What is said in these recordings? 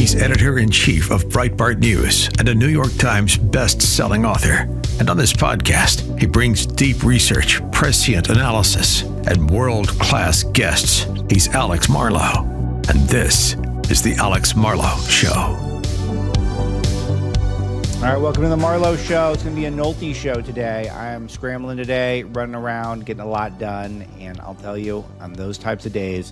He's editor-in-chief of Breitbart News and a New York Times best-selling author. And on this podcast, he brings deep research, prescient analysis, and world-class guests. He's Alex Marlow, and this is The Alex Marlow Show. All right, welcome to The Marlow Show. It's going to be a Nolte show today. I'm scrambling today, running around, getting a lot done, and I'll tell you, on those types of days,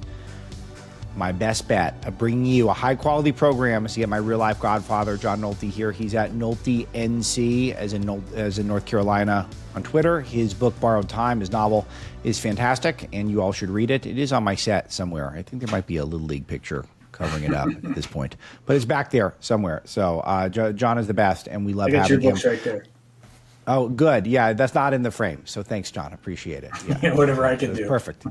my best bet of bringing you a high-quality program is to get my real-life godfather, John Nolte, here. He's at Nolte NC, as in North Carolina, on Twitter. His book, Borrowed Time, his novel, is fantastic, and you all should read it. It is on my set somewhere. I think there might be a Little League picture covering it up at this point, but it's back there somewhere. So John is the best, and we love having him. Your books right there. Oh, good. Yeah, that's not in the frame. So thanks, John. Appreciate it. Yeah, whatever I can do. Perfect.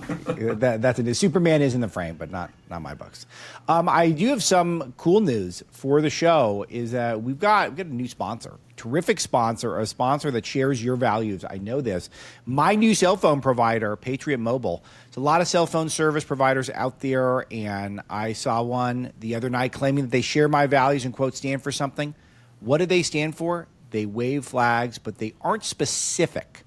That's it. Superman is in the frame, but not my books. I do have some cool news for the show. Is that we've got a new sponsor, terrific sponsor, a sponsor that shares your values. I know this. My new cell phone provider, Patriot Mobile. There's a lot of cell phone service providers out there, and I saw one the other night claiming that they share my values and quote stand for something. What do they stand for? They wave flags, but they aren't specific.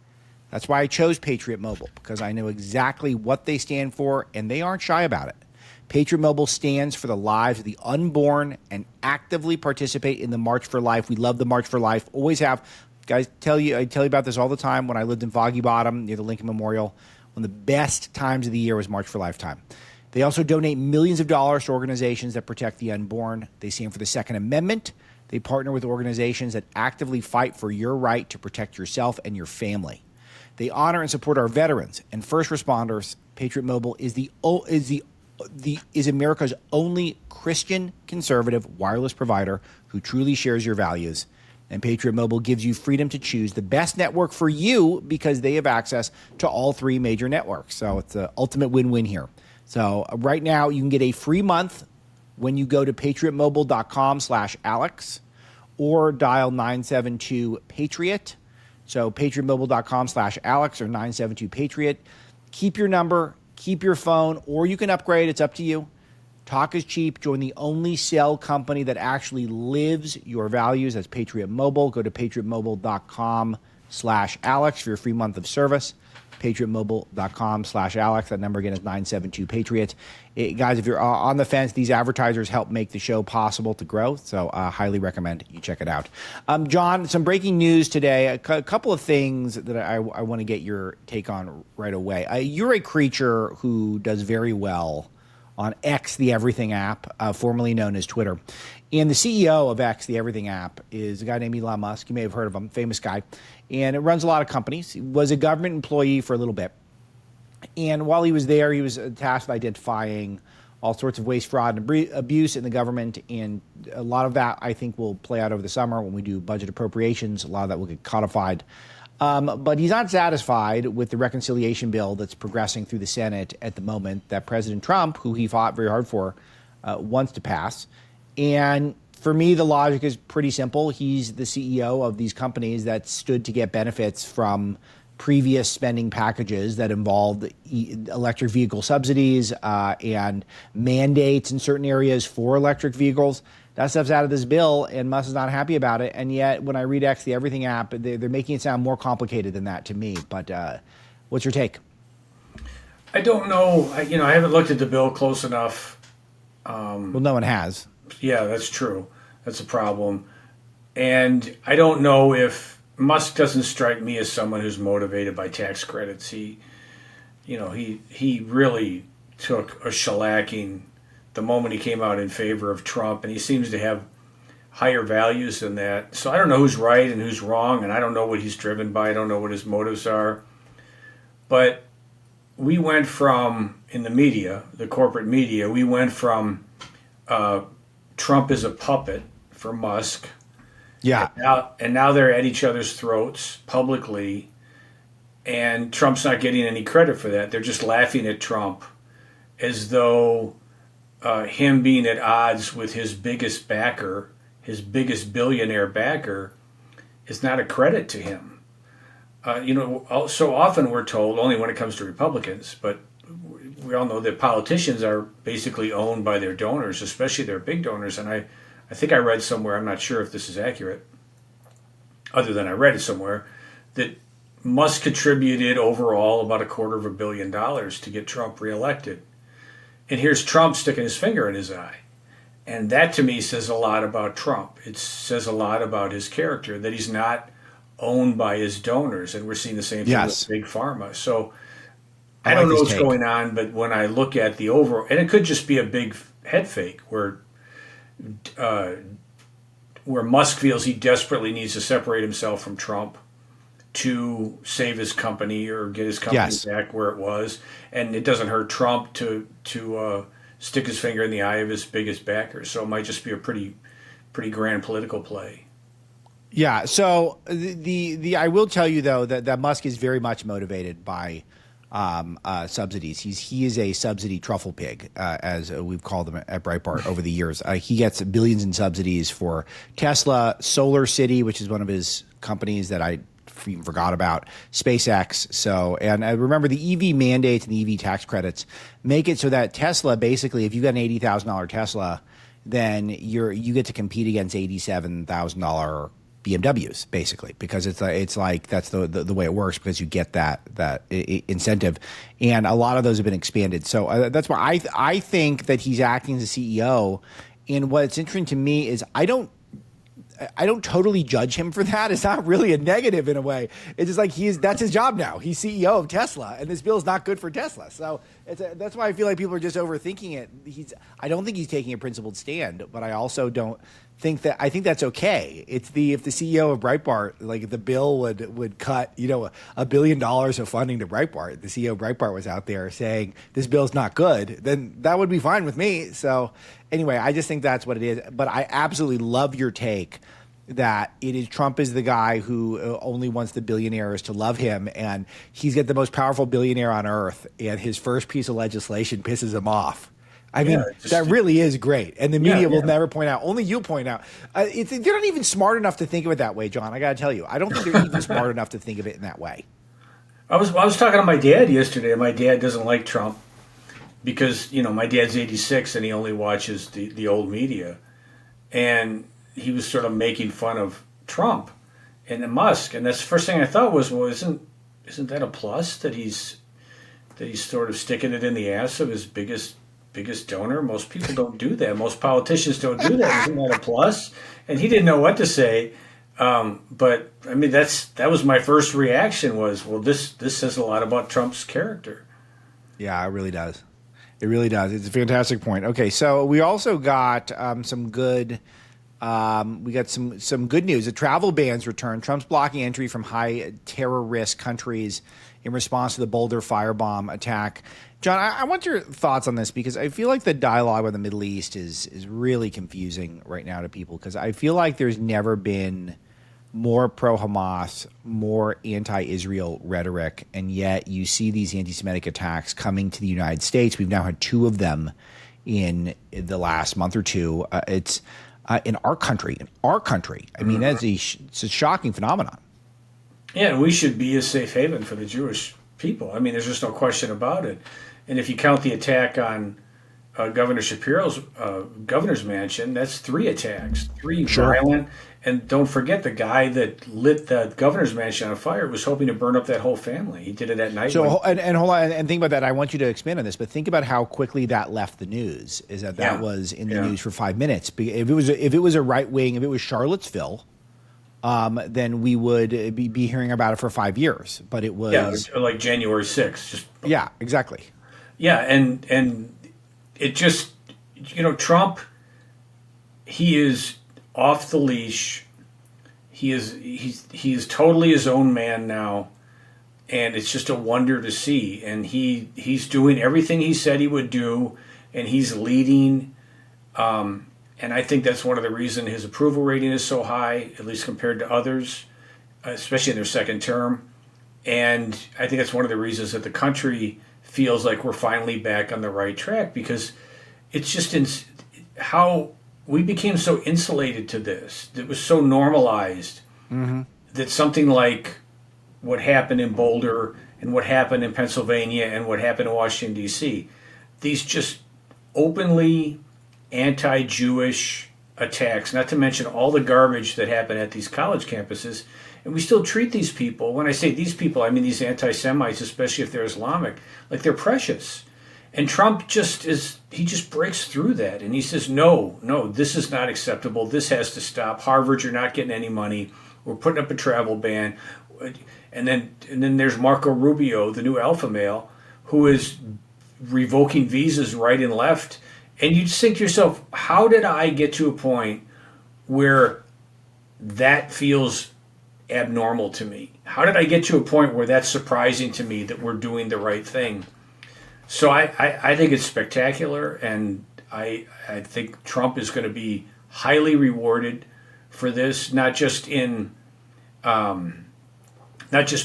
That's why I chose Patriot Mobile, because I know exactly what they stand for, and they aren't shy about it. Patriot Mobile stands for the lives of the unborn and actively participate in the March for Life. We love the March for Life. Always have. Guys, I tell you about this all the time. When I lived in Foggy Bottom near the Lincoln Memorial, one of the best times of the year was March for Lifetime. They also donate millions of dollars to organizations that protect the unborn. They stand for the Second Amendment. They partner with organizations that actively fight for your right to protect yourself and your family. They honor and support our veterans and first responders. Patriot Mobile is America's only Christian conservative wireless provider who truly shares your values. And Patriot Mobile gives you freedom to choose the best network for you because they have access to all three major networks. So it's the ultimate win-win here. So right now you can get a free month when you go to patriotmobile.com/Alex or dial 972-PATRIOT. So patriotmobile.com/Alex or 972-PATRIOT. Keep your number, keep your phone, or you can upgrade. It's up to you. Talk is cheap. Join the only cell company that actually lives your values. That's Patriot Mobile. Go to patriotmobile.com/Alex for your free month of service. patriotmobile.com/Alex. That number again is 972-PATRIOT. Guys, if you're on the fence, these advertisers help make the show possible to grow. So highly recommend you check it out. John, some breaking news today. A couple of things that I want to get your take on right away. You're a creature who does very well on X, the Everything app, formerly known as Twitter. And the CEO of X, the Everything app, is a guy named Elon Musk. You may have heard of him, famous guy. And it runs a lot of companies. He was a government employee for a little bit. And while he was there, he was tasked with identifying all sorts of waste, fraud, and abuse in the government. And a lot of that, I think, will play out over the summer when we do budget appropriations. A lot of that will get codified. But he's not satisfied with the reconciliation bill that's progressing through the Senate at the moment that President Trump, who he fought very hard for, wants to pass. And for me, the logic is pretty simple. He's the CEO of these companies that stood to get benefits from previous spending packages that involved electric vehicle subsidies and mandates in certain areas for electric vehicles. That stuff's out of this bill, and Musk is not happy about it. And yet, when I read X, the Everything app, they're making it sound more complicated than that to me. But what's your take? I don't know. I haven't looked at the bill close enough. Well, no one has. Yeah, that's true. That's a problem. And I don't know if Musk doesn't strike me as someone who's motivated by tax credits. He really took a shellacking the moment he came out in favor of Trump, and he seems to have higher values than that. So I don't know who's right and who's wrong, and I don't know what he's driven by. I don't know what his motives are. But we went from, in the media, the corporate media, we went from Trump is a puppet for Musk. Yeah. And now they're at each other's throats publicly, and Trump's not getting any credit for that. They're just laughing at Trump as though him being at odds with his biggest backer, his biggest billionaire backer, is not a credit to him. So often we're told, only when it comes to Republicans, but we all know that politicians are basically owned by their donors, especially their big donors. And I think I read somewhere, I'm not sure if this is accurate, other than I read it somewhere, that Musk contributed overall about $250 million to get Trump reelected. And here's Trump sticking his finger in his eye. And that to me says a lot about Trump. It says a lot about his character, that he's not owned by his donors. And we're seeing the same thing with Big Pharma. So I don't know what's going on, but when I look at the overall, and it could just be a big head fake where Musk feels he desperately needs to separate himself from Trump to save his company or get his company back where it was. And it doesn't hurt Trump to stick his finger in the eye of his biggest backers. So it might just be a pretty grand political play. Yeah. So I will tell you though that Musk is very much motivated by subsidies. He is a subsidy truffle pig, as we've called them at Breitbart over the years. He gets billions in subsidies for Tesla, Solar City, which is one of his companies that I even forgot about, SpaceX. So, and I remember the EV mandates and the EV tax credits make it so that Tesla, basically, if you got an $80,000 Tesla, then you get to compete against $87,000 BMWs, basically, because it's like that's the way it works, because you get that incentive, and a lot of those have been expanded. So that's why I think that he's acting as a CEO. And what's interesting to me is I don't totally judge him for that. It's not really a negative in a way. It's just like that's his job now. He's CEO of Tesla, and this bill is not good for Tesla. So that's why I feel like people are just overthinking it. I don't think he's taking a principled stand, but I also don't think that. I think that's okay. If the CEO of Breitbart, like if the bill would cut $1 billion of funding to Breitbart, the CEO of Breitbart was out there saying this bill's not good, then that would be fine with me. So anyway, I just think that's what it is. But I absolutely love your take that Trump is the guy who only wants the billionaires to love him, and he's got the most powerful billionaire on earth, and his first piece of legislation pisses him off. I mean, that really is great. And the media will never point out. Only you point out. They're not even smart enough to think of it that way, John. I got to tell you. I don't think they're even smart enough to think of it in that way. I was talking to my dad yesterday. My dad doesn't like Trump because, my dad's 86 and he only watches the old media. And he was sort of making fun of Trump and Musk. And that's the first thing I thought was, well, isn't that a plus that he's sort of sticking it in the ass of his biggest donor? Most people don't do that. Most politicians don't do that. Isn't that a plus? And he didn't know what to say. But I mean, that was my first reaction was, well, this says a lot about Trump's character. Yeah, it really does. It really does. It's a fantastic point. Okay, so we also got some good. We got some good news. The travel bans return. Trump's blocking entry from high terror risk countries in response to the Boulder firebomb attack. John, I want your thoughts on this, because I feel like the dialogue with the Middle East is really confusing right now to people, because I feel like there's never been more pro-Hamas, more anti-Israel rhetoric, and yet you see these anti-Semitic attacks coming to the United States. We've now had 2 of them in the last month or two. It's in our country. I mean, it's a shocking phenomenon. Yeah, and we should be a safe haven for the Jewish people. I mean, there's just no question about it. And if you count the attack on Governor Shapiro's governor's mansion, that's 3 attacks, 3 violent. And don't forget, the guy that lit the governor's mansion on fire was hoping to burn up that whole family. He did it at night. So, and hold on, and think about that. I want you to expand on this, but think about how quickly that left the news. Is that was in the news for 5 minutes? If it was a right wing, if it was Charlottesville, then we would be hearing about it for 5 years. But it was like January 6th. Exactly. Yeah, and it just, Trump, he is off the leash. He is totally his own man now, and it's just a wonder to see. And he's doing everything he said he would do, and he's leading. And I think that's one of the reasons his approval rating is so high, at least compared to others, especially in their second term. And I think that's one of the reasons that the country feels like we're finally back on the right track, because it's just how we became so insulated to this. It was so normalized that something like what happened in Boulder and what happened in Pennsylvania and what happened in Washington, D.C., these just openly anti-Jewish attacks, not to mention all the garbage that happened at these college campuses, and we still treat these people, when I say these people, I mean these anti-Semites, especially if they're Islamic, like they're precious. And Trump he just breaks through that, and he says, no, this is not acceptable. This has to stop. Harvard, you're not getting any money. We're putting up a travel ban. And then there's Marco Rubio, the new alpha male, who is revoking visas right and left. And you just think to yourself, how did I get to a point where that feels abnormal to me? How did I get to a point where that's surprising to me that we're doing the right thing? So I think it's spectacular, and I think Trump is going to be highly rewarded for this, not just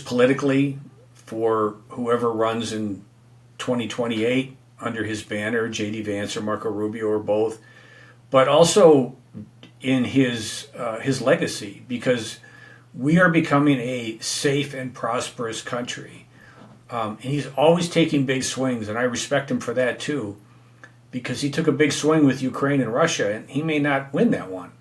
politically for whoever runs in 2028 under his banner, J.D. Vance or Marco Rubio or both, but also in his legacy, because we are becoming a safe and prosperous country. And he's always taking big swings, and I respect him for that too, because he took a big swing with Ukraine and Russia, and he may not win that one,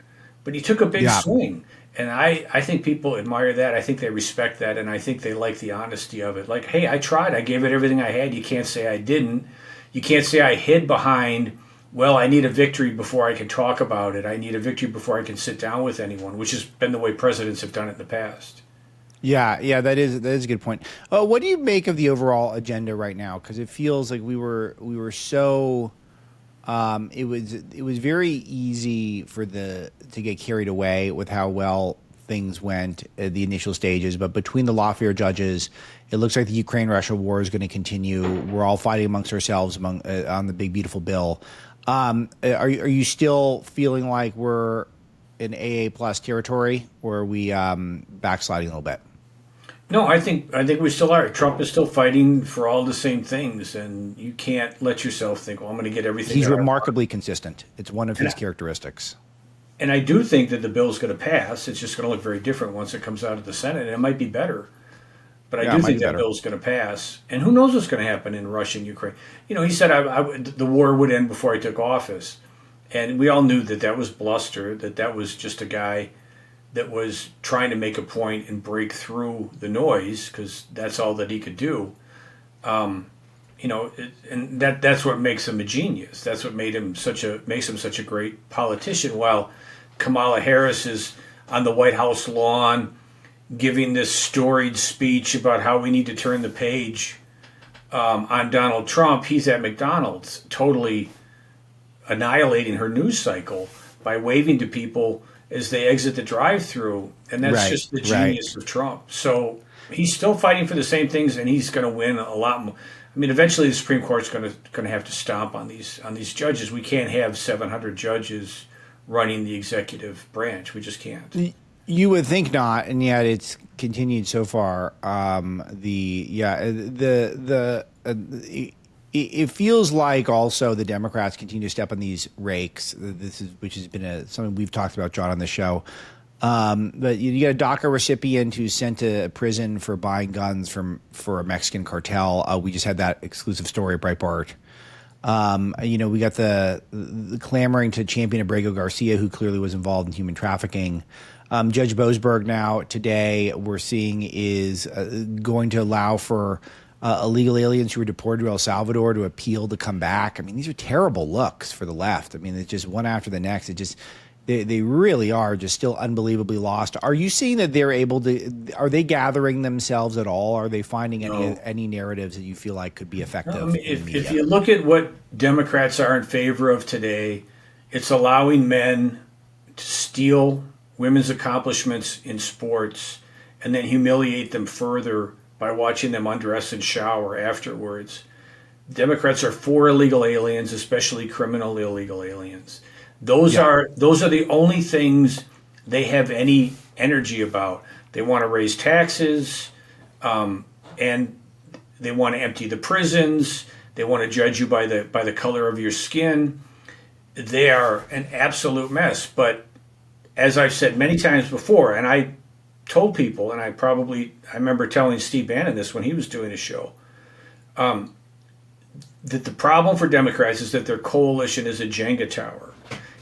but he took a big swing. And I think people admire that. I think they respect that, and I think they like the honesty of it. Like, hey, I tried. I gave it everything I had. You can't say I didn't. You can't say I hid behind, well, I need a victory before I can talk about it. I need a victory before I can sit down with anyone, which has been the way presidents have done it in the past. Yeah, that is a good point. What do you make of the overall agenda right now? Because it feels like we were so. It was very easy to get carried away with how well things went at the initial stages. But between the lawfare judges, it looks like the Ukraine-Russia war is going to continue. We're all fighting amongst ourselves on the big beautiful bill. Are you still feeling like we're in AA plus territory, or are we backsliding a little bit? No, I think we still are. Trump is still fighting for all the same things, and you can't let yourself think, well, I'm going to get everything. He's remarkably consistent. It's one of his characteristics. And I do think that the bill is going to pass. It's just going to look very different once it comes out of the Senate, and it might be better. But I do think that bill is going to pass. And who knows what's going to happen in Russia and Ukraine. You know, he said the war would end before I took office. And we all knew that was bluster, that was just a guy that was trying to make a point and break through the noise, because that's all that he could do. And that's what makes him a genius. That's what makes him such a great politician. While Kamala Harris is on the White House lawn giving this storied speech about how we need to turn the page on Donald Trump, he's at McDonald's, totally annihilating her news cycle by waving to people as they exit the drive-through, and that's just the genius of Trump. So he's still fighting for the same things, and he's going to win a lot more. I mean, eventually the Supreme Court's going to have to stomp on these judges. We can't have 700 judges running the executive branch. We just can't. You would think not, and yet it's continued so far. It feels like also the Democrats continue to step on these rakes. Which has been something we've talked about, John, on the show. But you get a DACA recipient who's sent to prison for buying guns for a Mexican cartel. We just had that exclusive story at Breitbart. We got the clamoring to champion Abrego Garcia, who clearly was involved in human trafficking. Judge Boasberg now today we're seeing is going to allow for illegal aliens who were deported to El Salvador to appeal to come back. I mean, these are terrible looks for the left. I mean, it's just one after the next. They really are just still unbelievably lost. Are you seeing that they're able to? Are they gathering themselves at all? Are they finding any narratives that you feel like could be effective? If you look at what Democrats are in favor of today, it's allowing men to steal women's accomplishments in sports and then humiliate them further by watching them undress and shower afterwards. Democrats are for illegal aliens, especially criminal illegal aliens. Those are the only things they have any energy about. They want to raise taxes, and they want to empty the prisons. They want to judge you by the color of your skin. They are an absolute mess. But as I've said many times before, and I told people, and I remember telling Steve Bannon this when he was doing his show, that the problem for Democrats is that their coalition is a Jenga tower,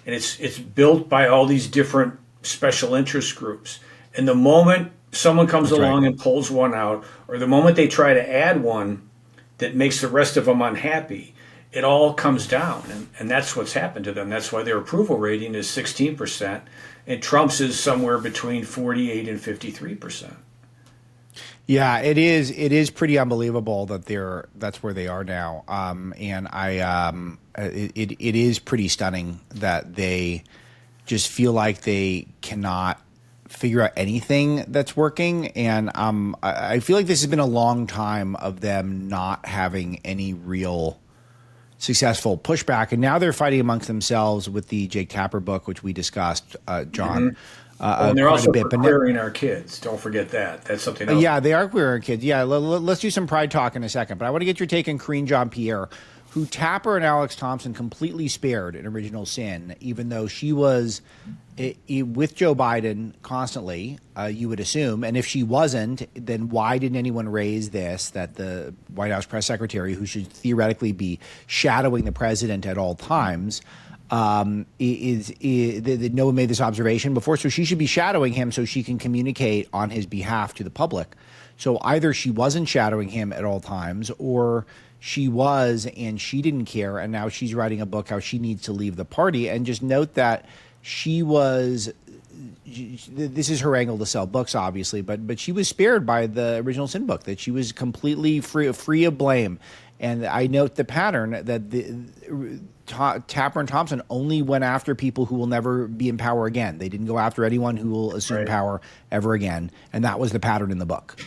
and it's built by all these different special interest groups. And the moment someone comes along and pulls one out, or the moment they try to add one that makes the rest of them unhappy, it all comes down. And that's what's happened to them. That's why their approval rating is 16%, and Trump's is somewhere between 48 and 53%. Yeah, it is. It is pretty unbelievable that that's where they are now. It is pretty stunning that they just feel like they cannot figure out anything that's working. And I feel like this has been a long time of them not having any real successful pushback. And now they're fighting amongst themselves with the Jake Tapper book, which we discussed, John. And they're also queering our kids. Don't forget that. That's something else. Yeah, they are queering kids. Yeah, let's do some pride talk in a second. But I want to get your take on Karine Jean-Pierre, who Tapper and Alex Thompson completely spared in Original Sin, even though she was with Joe Biden constantly, you would assume. And if she wasn't, then why didn't anyone raise this, that the White House press secretary, who should theoretically be shadowing the president at all times, no one made this observation before, so she should be shadowing him so she can communicate on his behalf to the public. So either she wasn't shadowing him at all times, or she was and she didn't care, and now she's writing a book how she needs to leave the party. And just note that she was, this is her angle to sell books, obviously, but she was spared by the Original Sin book, that she was completely free of blame. And I note the pattern that Tapper and Thompson only went after people who will never be in power again. They didn't go after anyone who will assume power ever again. And that was the pattern in the book.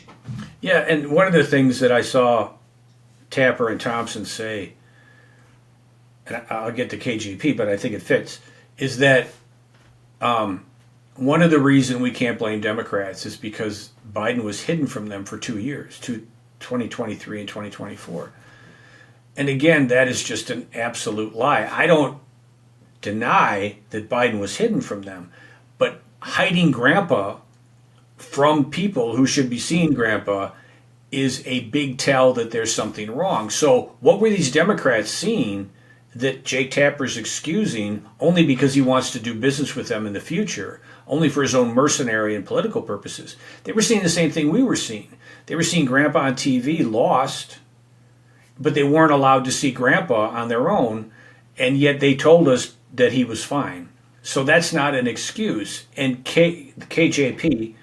Yeah, and one of the things that I saw Tapper and Thompson say, and I'll get to KJP, but I think it fits, is that one of the reasons we can't blame Democrats is because Biden was hidden from them for 2 years, 2023 and 2024. And again, that is just an absolute lie. I don't deny that Biden was hidden from them, but hiding Grandpa from people who should be seeing Grandpa is a big tell that there's something wrong. So what were these Democrats seeing that Jake Tapper's excusing only because he wants to do business with them in the future, only for his own mercenary and political purposes? They were seeing the same thing we were seeing. They were seeing Grandpa on TV lost, but they weren't allowed to see Grandpa on their own, and yet they told us that he was fine. So that's not an excuse. And KJP,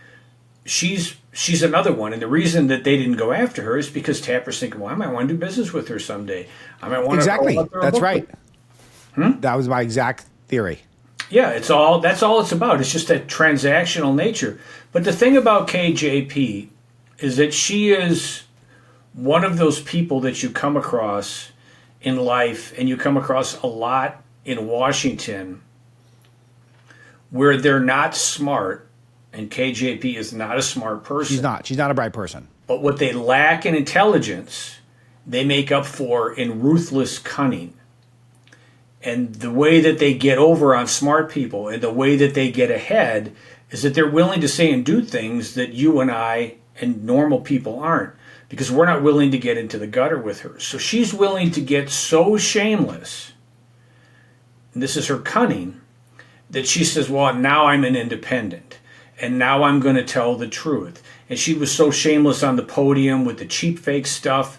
she's another one. And the reason that they didn't go after her is because Tapper's thinking, well, I might want to do business with her someday. I might want exactly. to call That's right. That was my exact theory. Yeah, that's all it's about. It's just that transactional nature. But the thing about KJP is that she is one of those people that you come across in life, and you come across a lot in Washington, where they're not smart, and KJP is not a smart person. She's not a bright person. But what they lack in intelligence, they make up for in ruthless cunning. And the way that they get over on smart people, and the way that they get ahead, is that they're willing to say and do things that you and I and normal people aren't, because we're not willing to get into the gutter with her. So she's willing to get so shameless, and this is her cunning, that she says, well, now I'm an independent, and now I'm going to tell the truth. And she was so shameless on the podium with the cheap fake stuff,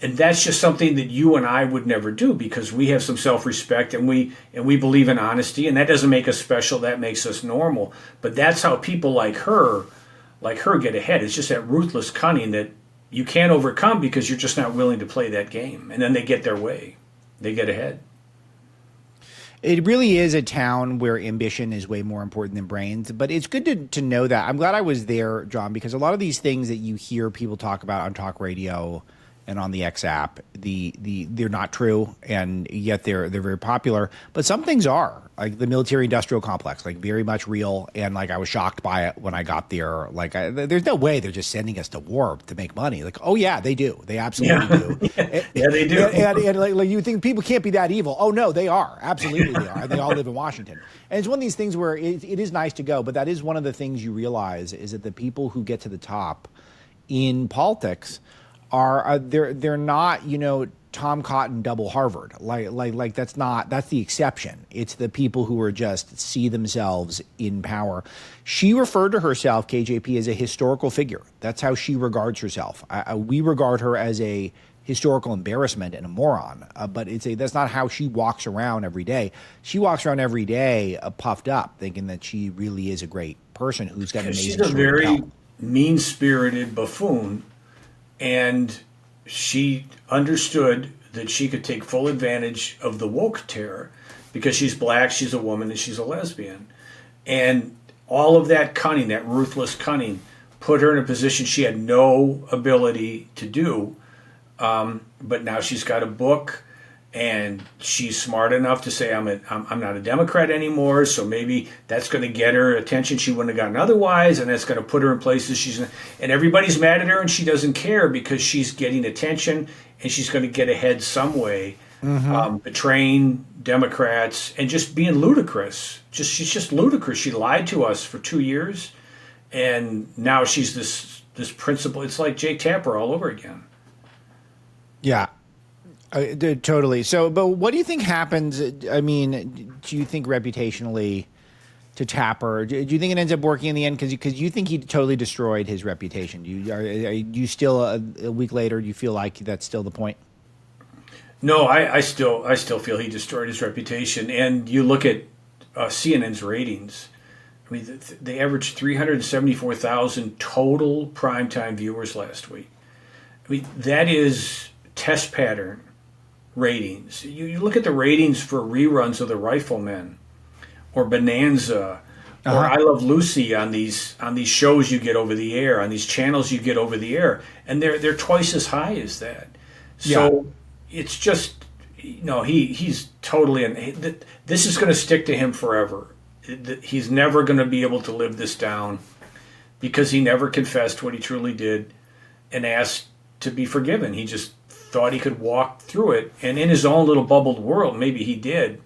and that's just something that you and I would never do, because we have some self-respect, and we believe in honesty, and that doesn't make us special, that makes us normal. But that's how people like her get ahead. It's just that ruthless cunning that you can't overcome because you're just not willing to play that game. And then they get their way. They get ahead. It really is a town where ambition is way more important than brains. But it's good to know that. I'm glad I was there, John, because a lot of these things that you hear people talk about on talk radio and on the X app, they're not true, and yet they're very popular. But some things are, like the military-industrial complex, like very much real, and like I was shocked by it when I got there. Like there's no way they're just sending us to war to make money. Like, oh yeah, they do. They absolutely do. Yeah, they do. And like you think people can't be that evil. Oh no, they are. Absolutely they are. And they all live in Washington. And it's one of these things where it is nice to go, but that is one of the things you realize is that the people who get to the top in politics are they're not, Tom Cotton double Harvard. Like that's the exception. It's the people who are just see themselves in power. She referred to herself, KJP, as a historical figure. That's how she regards herself. We regard her as a historical embarrassment and a moron, but that's not how she walks around every day. She walks around every day puffed up, thinking that she really is a great person who's got an amazing She's a story to very tell. mean-spirited buffoon, and she understood that she could take full advantage of the woke terror because she's black, she's a woman, and she's a lesbian. And all of that cunning, that ruthless cunning, put her in a position she had no ability to do. But now she's got a book, and she's smart enough to say, I'm not a Democrat anymore, so maybe that's going to get her attention she wouldn't have gotten otherwise, and that's going to put her in places and everybody's mad at her, and she doesn't care because she's getting attention, and she's going to get ahead some way, betraying Democrats and just being ludicrous. She's just ludicrous. She lied to us for 2 years, and now she's this principal. It's like Jake Tapper all over again. Yeah. Totally. So, but what do you think happens? I mean, do you think reputationally to Tapper, do you think it ends up working in the end? Because you think he totally destroyed his reputation. Are you still a week later? Do you feel like that's still the point? No, I still feel he destroyed his reputation. And you look at CNN's ratings. I mean, they averaged 374,000 total primetime viewers last week. I mean, that is test pattern ratings. You look at the ratings for reruns of The Riflemen or Bonanza or I Love Lucy on these shows you get over the air, on these channels you get over the air, and they're twice as high as that. So it's just, he's totally this is going to stick to him forever. He's never going to be able to live this down because he never confessed what he truly did and asked to be forgiven. He just thought he could walk through it, and in his own little bubbled world, maybe he did.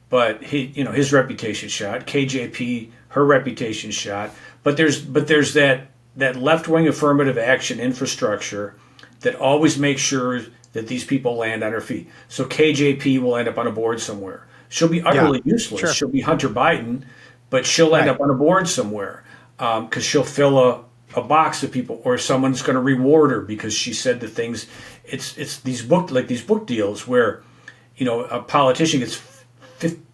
But his reputation shot. KJP, her reputation shot. But there's that left-wing affirmative action infrastructure that always makes sure that these people land on their feet. So KJP will end up on a board somewhere. She'll be utterly useless. Sure. She'll be Hunter Biden, but she'll end up on a board somewhere because she'll fill a box of people, or someone's going to reward her because she said the things. It's these book deals where, a politician gets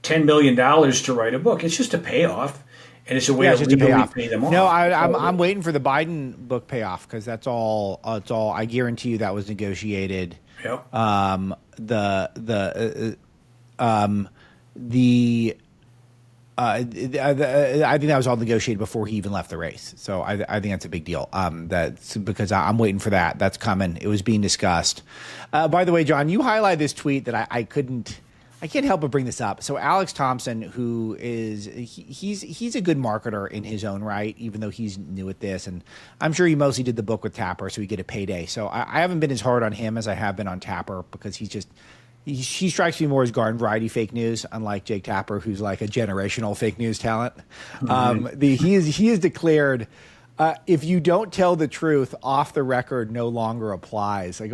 $10 million to write a book. It's just a payoff, and it's a way to legally pay them off. No, I'm waiting for the Biden book payoff because that's all. It's all. I guarantee you that was negotiated. Yep. I think that was all negotiated before he even left the race. So I think that's a big deal. That's because I'm waiting for that. That's coming. It was being discussed. By the way, John, you highlighted this tweet that I can't help but bring this up. So Alex Thompson, who is he's a good marketer in his own right, even though he's new at this, and I'm sure he mostly did the book with Tapper so he get a payday. So I haven't been as hard on him as I have been on Tapper because he strikes me more as garden variety fake news, unlike Jake Tapper, who's like a generational fake news talent. He is declared, if you don't tell the truth, off the record no longer applies. Like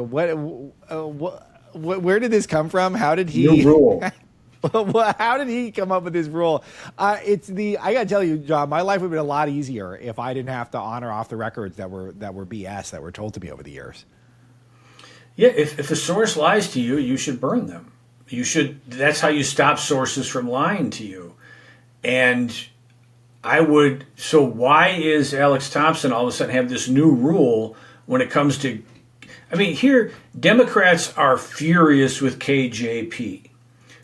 where did this come from? How did he? New rule. How did he come up with this rule? I gotta tell you, John, my life would have been a lot easier if I didn't have to honor off the records that were BS that were told to me over the years. Yeah, if a source lies to you, you should burn them. That's how you stop sources from lying to you. And so why is Alex Thompson all of a sudden have this new rule when it comes to, here, Democrats are furious with KJP.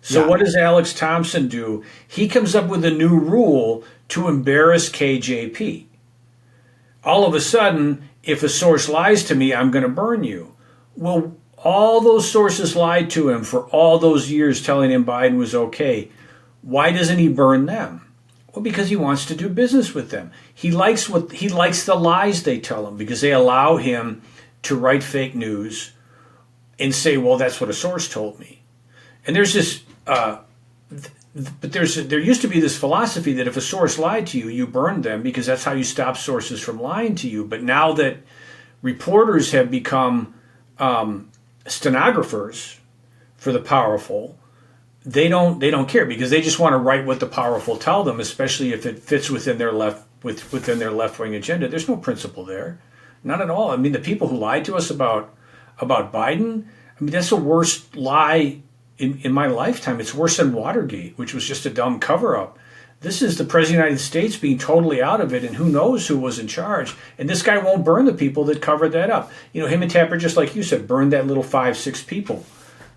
So what does Alex Thompson do? He comes up with a new rule to embarrass KJP. All of a sudden, if a source lies to me, I'm going to burn you. Well, all those sources lied to him for all those years telling him Biden was okay. Why doesn't he burn them? Well, because he wants to do business with them. He likes the lies they tell him because they allow him to write fake news and say, well, that's what a source told me. And there's this, there used to be this philosophy that if a source lied to you, you burned them because that's how you stop sources from lying to you. But now that reporters have become stenographers for the powerful, they don't care because they just want to write what the powerful tell them, especially if it fits within their left-wing agenda. There's no principle there, not at all. I mean, the people who lied to us about Biden, I mean, that's the worst lie in my lifetime. It's worse than Watergate, which was just a dumb cover-up. This is the President of the United States being totally out of it, and who knows who was in charge. And this guy won't burn the people that covered that up. You know, him and Tapper, just like you said, burned that little 5-6 people.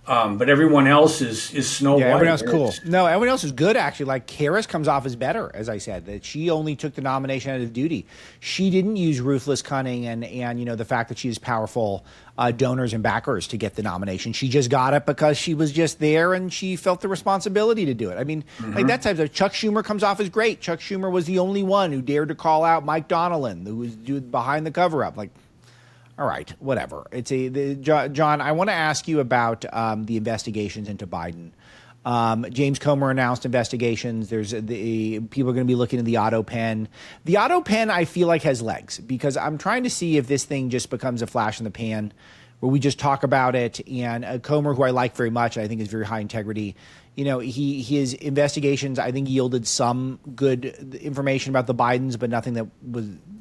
But everyone else is Snow White. Yeah, everyone else cool. No, everyone else is good, actually. Like, Harris comes off as better, as I said, that she only took the nomination out of duty. She didn't use ruthless cunning and you know, the fact that she has powerful donors and backers to get the nomination. She just got it because she was just there and she felt the responsibility to do it. I mean, like that type of Chuck Schumer comes off as great. Chuck Schumer was the only one who dared to call out Mike Donnellan, who was behind the cover-up. Like, all right, whatever. John, I want to ask you about the investigations into Biden. James Comer announced investigations. There's people are going to be looking at the Autopen. The Autopen, I feel like, has legs because I'm trying to see if this thing just becomes a flash in the pan where we just talk about it. And Comer, who I like very much, I think is very high integrity. You know, his investigations, I think, yielded some good information about the Bidens, but nothing that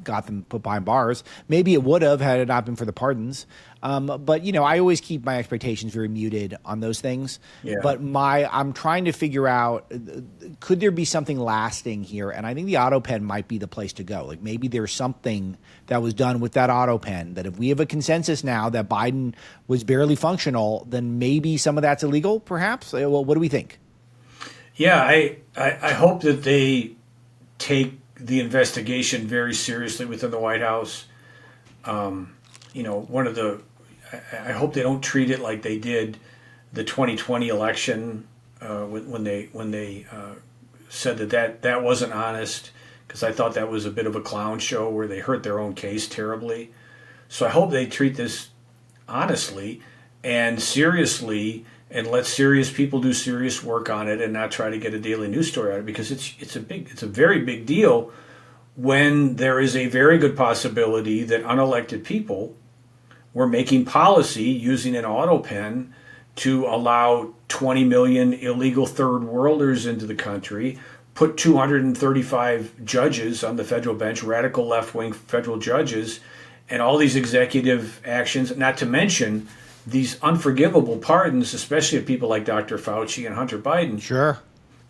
got them put behind bars. Maybe it would have had it not been for the pardons. But, you know, I always keep my expectations very muted on those things. Yeah. But I'm trying to figure out, could there be something lasting here? And I think the Autopen might be the place to go. Like, maybe there's something that was done with that Autopen that if we have a consensus now that Biden was barely functional, then maybe some of that's illegal, perhaps? Well, what do we think? Yeah, I hope that they take the investigation very seriously within the White House. You know, I hope they don't treat it like they did the 2020 election when they said that wasn't honest, because I thought that was a bit of a clown show where they hurt their own case terribly. So I hope they treat this honestly and seriously, and let serious people do serious work on it and not try to get a daily news story out of it, because it's a very big deal when there is a very good possibility that unelected people were making policy using an Autopen to allow 20 million illegal third worlders into the country, put 235 judges on the federal bench, radical left-wing federal judges, and all these executive actions, not to mention these unforgivable pardons, especially of people like Dr. Fauci and Hunter Biden. Sure.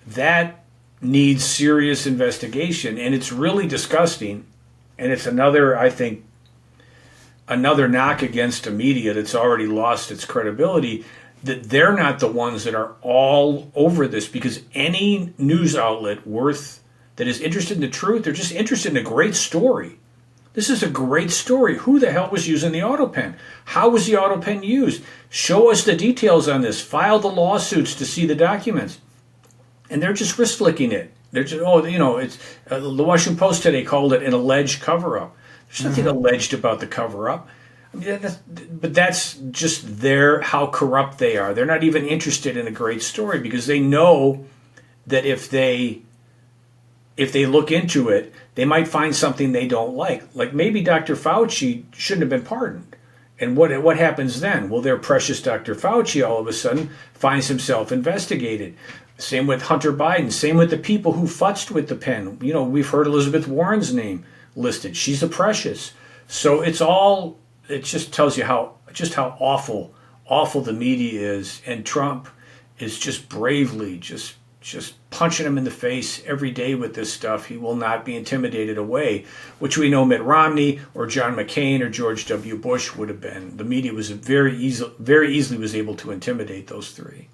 That needs serious investigation, and it's really disgusting. And it's another knock against the media that's already lost its credibility, that they're not the ones that are all over this, because any news outlet that is interested in the truth, they're just interested in a great story. This is a great story. Who the hell was using the Autopen? How was the Autopen used? Show us the details on this. File the lawsuits to see the documents. And they're just wrist-flicking it. They're just, it's the Washington Post today called it an alleged cover-up. There's nothing alleged about the cover-up. I mean, but that's just how corrupt they are. They're not even interested in a great story, because they know that if they look into it, they might find something they don't like. Like maybe Dr. Fauci shouldn't have been pardoned. And what happens then? Well, their precious Dr. Fauci all of a sudden finds himself investigated. Same with Hunter Biden. Same with the people who futzed with the pen. You know, we've heard Elizabeth Warren's name listed. She's a precious. So it just tells you how awful the media is. And Trump is just bravely just punching him in the face every day with this stuff. He will not be intimidated away, which we know Mitt Romney or John McCain or George W. Bush would have been. The media was very easily was able to intimidate those three.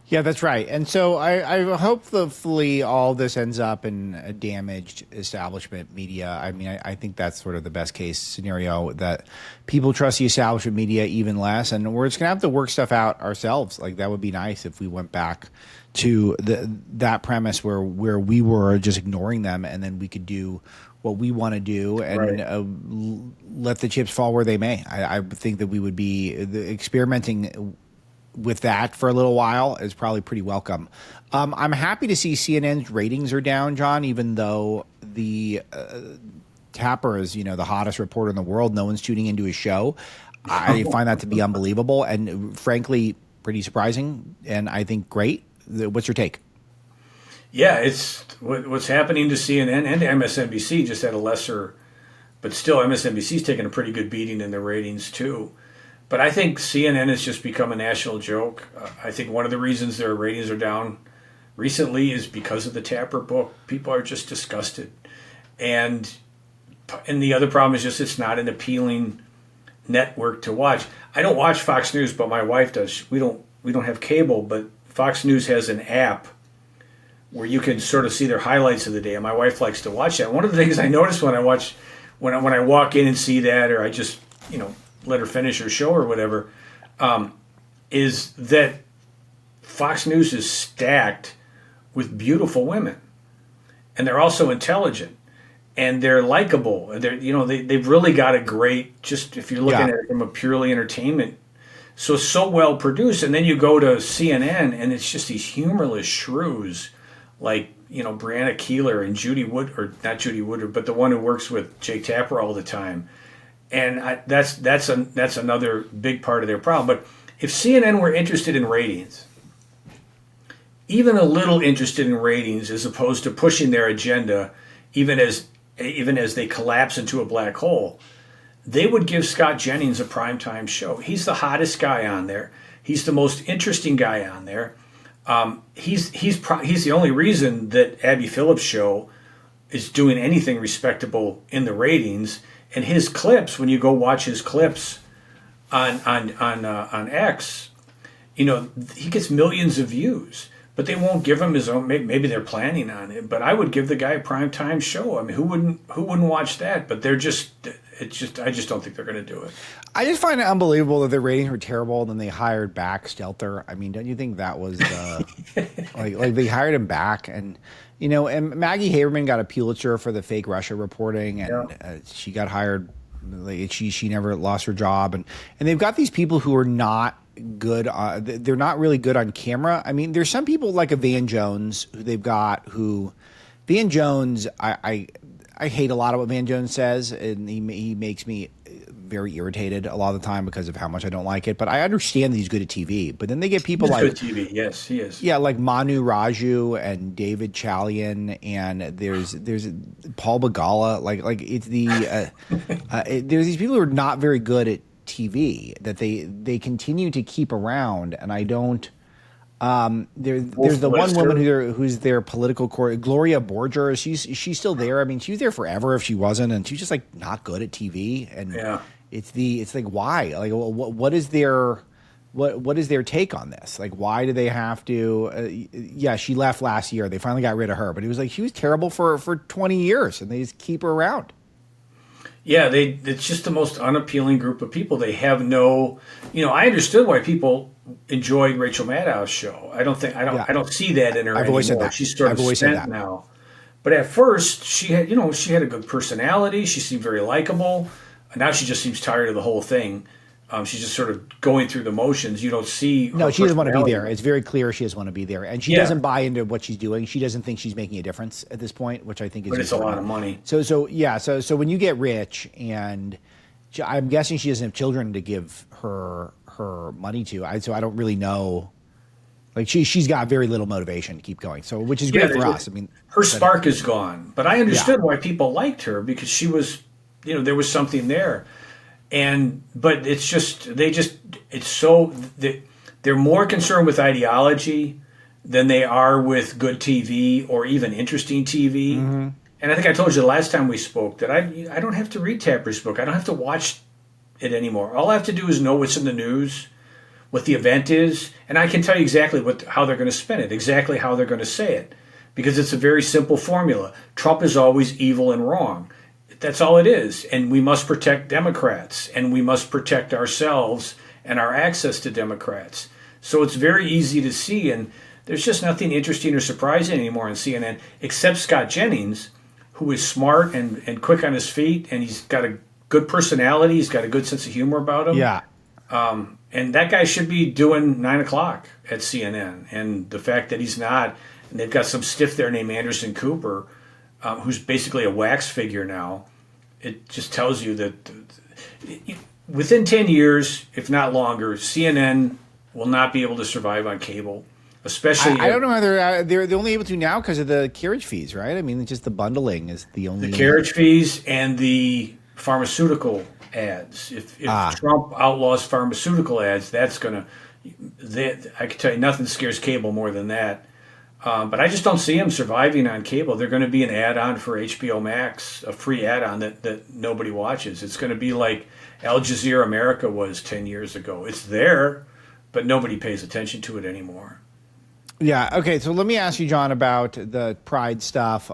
Yeah, that's right. And so I hopefully all this ends up in a damaged establishment media. I mean, I think that's sort of the best case scenario, that people trust the establishment media even less, and we're just going to have to work stuff out ourselves. Like, that would be nice if we went back to that premise where we were just ignoring them, and then we could do what we want to do and let the chips fall where they may. I think that we would be experimenting with that for a little while is probably pretty welcome. I'm happy to see CNN's ratings are down, John, even though the Tapper is, the hottest reporter in the world. No one's tuning into his show. I find that to be unbelievable and frankly pretty surprising, and I think great. What's your take? Yeah, it's what's happening to CNN and to MSNBC, just at a lesser, but still MSNBC's taking a pretty good beating in their ratings too. But I think CNN has just become a national joke. I think one of the reasons their ratings are down recently is because of the Tapper book. People are just disgusted. And the other problem is just it's not an appealing network to watch. I don't watch Fox News, but my wife does. We don't have cable, but Fox News has an app where you can sort of see their highlights of the day, and my wife likes to watch that. One of the things I notice when I walk in and see that, or I just let her finish her show or whatever, is that Fox News is stacked with beautiful women, and they're also intelligent, and they're likable, and they've really got a great, just if you're looking at it from a purely entertainment, so well produced. And then you go to CNN, and it's just these humorless shrews like Brianna Keeler and not Judy Woodard, but the one who works with Jake Tapper all the time. And that's another big part of their problem. But if CNN were interested in ratings, even a little interested in ratings, as opposed to pushing their agenda, even as they collapse into a black hole, they would give Scott Jennings a primetime show. He's the hottest guy on there. He's the most interesting guy on there. He's the only reason that Abby Phillips' show is doing anything respectable in the ratings. And his clips, when you go watch his clips on X, he gets millions of views. But they won't give him his own. Maybe they're planning on it. But I would give the guy a primetime show. I mean, who wouldn't watch that? But I just don't think they're going to do it. I just find it unbelievable that their ratings were terrible, and then they hired back Stelter. I mean, don't you think that was like they hired him back, and and Maggie Haberman got a Pulitzer for the fake Russia reporting, and she got hired. Like she never lost her job, and they've got these people who are not good. They're not really good on camera. I mean, there's some people like a Van Jones who they've got. Van Jones, I hate a lot of what Van Jones says, and he makes me very irritated a lot of the time because of how much I don't like it. But I understand that he's good at TV. But then they get people like good TV. Yes, he is. Yeah, like Manu Raju and David Chalian, and there's Paul Begala. Like it's there's these people who are not very good at TV that they continue to keep around, and I don't. There's the one woman who's their political coordinator, Gloria Borger. She's still there. I mean, she was there forever if she wasn't, and she's just like not good at TV. And it's like why? Like what is their take on this? Like why do they have to? She left last year. They finally got rid of her, but it was like she was terrible for 20 years, and they just keep her around. Yeah, it's just the most unappealing group of people. They have no, I understood why people enjoyed Rachel Maddow's show. I don't see that in her I've anymore. Always said that. She's sort of spent now. But at first, she had a good personality. She seemed very likable. Now she just seems tired of the whole thing. She's just sort of going through the motions. You don't see. No, she doesn't want to be there. It's very clear she doesn't want to be there, and she doesn't buy into what she's doing. She doesn't think she's making a difference at this point, which I think is. But it's important. A lot of money. So when you get rich, and I'm guessing she doesn't have children to give her money to. So I don't really know. Like she's got very little motivation to keep going. So which is great for us. I mean, her spark is gone. But I understood why people liked her because she was, there was something there. But it's just they're more concerned with ideology than they are with good TV or even interesting TV. Mm-hmm. And I think I told you the last time we spoke that I don't have to read Tapper's book. I don't have to watch it anymore. All I have to do is know what's in the news, what the event is, and I can tell you exactly how they're going to spin it, exactly how they're going to say it, because it's a very simple formula. Trump is always evil and wrong. That's all it is. And we must protect Democrats, and we must protect ourselves and our access to Democrats. So it's very easy to see, and there's just nothing interesting or surprising anymore on CNN, except Scott Jennings, who is smart and quick on his feet, and he's got a good personality. He's got a good sense of humor about him. Yeah. And that guy should be doing 9 o'clock at CNN. And the fact that he's not, and they've got some stiff there named Anderson Cooper, who's basically a wax figure now, it just tells you that within 10 years, if not longer, CNN will not be able to survive on cable, especially. I don't know whether they're only able to now because of the carriage fees, right? I mean, just the bundling is the only. The carriage fees and the pharmaceutical ads. If Trump outlaws pharmaceutical ads, that's going to. I can tell you nothing scares cable more than that. But I just don't see them surviving on cable. They're going to be an add-on for HBO Max, a free add-on that nobody watches. It's going to be like Al Jazeera America was 10 years ago. It's there, but nobody pays attention to it anymore. Yeah. Okay. So let me ask you, John, about the Pride stuff.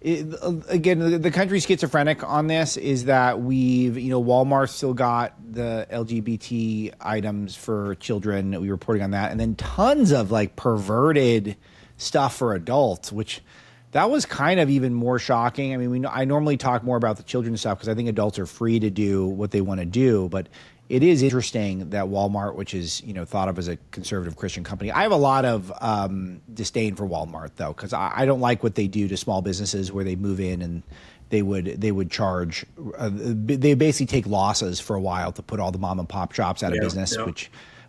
Again, the country's schizophrenic on this is that Walmart still got the LGBT items for children. We were reporting on that. And then tons of like perverted stuff for adults, which that was kind of even more shocking. I mean, I normally talk more about the children's stuff because I think adults are free to do what they want to do. But it is interesting that Walmart, which is thought of as a conservative Christian company, I have a lot of disdain for Walmart though, because I don't like what they do to small businesses where they move in and they would charge. They basically take losses for a while to put all the mom and pop shops out of business,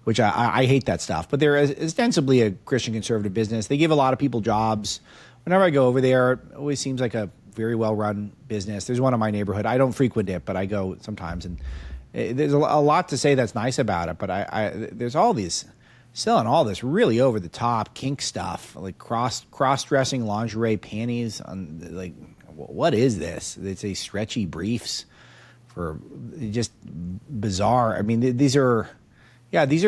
which I hate that stuff. But they're ostensibly a Christian conservative business. They give a lot of people jobs. Whenever I go over there, it always seems like a very well run business. There's one in my neighborhood. I don't frequent it, but I go sometimes and. There's a lot to say that's nice about it, but there's all these selling all this really over the top kink stuff, like cross dressing lingerie panties on like what is this? They say stretchy briefs for just bizarre. I mean these are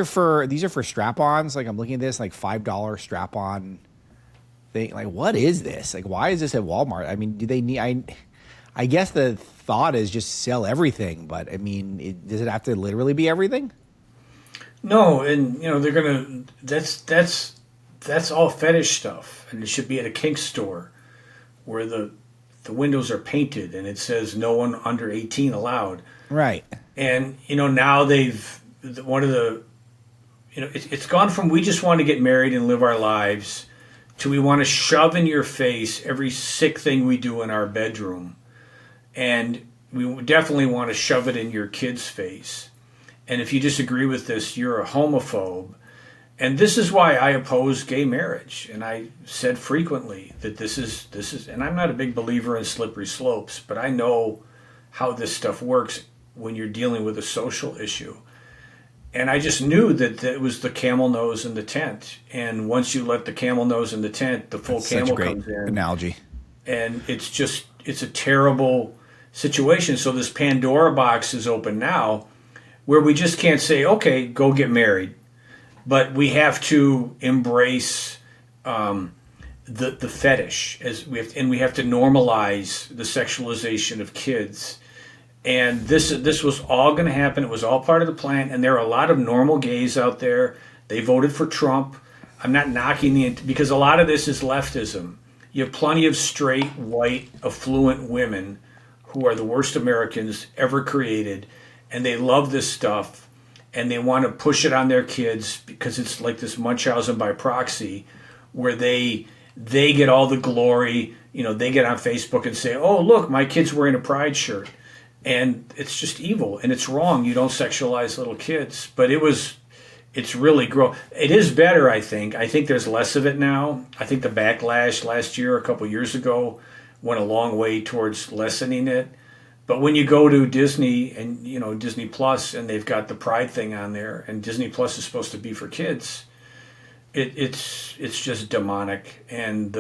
for strap-ons. Like I'm looking at this like $5 strap-on thing. Like what is this? Like why is this at Walmart? I mean, do they need? I guess the thought is just sell everything, but I mean, does it have to literally be everything? No, and they're gonna. That's all fetish stuff, and it should be at a kink store, where the windows are painted and it says no one under 18 allowed. Right. And now it's gone from we just want to get married and live our lives to we want to shove in your face every sick thing we do in our bedroom. And we definitely want to shove it in your kid's face. And if you disagree with this, you're a homophobe. And this is why I oppose gay marriage. And I said frequently that this is, and I'm not a big believer in slippery slopes, but I know how this stuff works when you're dealing with a social issue. And I just knew that it was the camel nose in the tent. And once you let the camel nose in the tent, the full camel comes in. Analogy. And it's a terrible situation. So this Pandora box is open now where we just can't say, okay, go get married. But we have to embrace the fetish we have to normalize the sexualization of kids. And this was all going to happen. It was all part of the plan. And there are a lot of normal gays out there. They voted for Trump. I'm not knocking because a lot of this is leftism. You have plenty of straight, white, affluent women who are the worst Americans ever created, and they love this stuff, and they want to push it on their kids because it's like this Munchausen by proxy, where they get all the glory. They get on Facebook and say, "Oh, look, my kid's wearing a pride shirt," and it's just evil and it's wrong. You don't sexualize little kids, but it's really gross. It is better, I think. I think there's less of it now. I think the backlash last year, a couple years ago, went a long way towards lessening it. But when you go to Disney and Disney Plus and they've got the Pride thing on there, and Disney Plus is supposed to be for kids, it's just demonic. And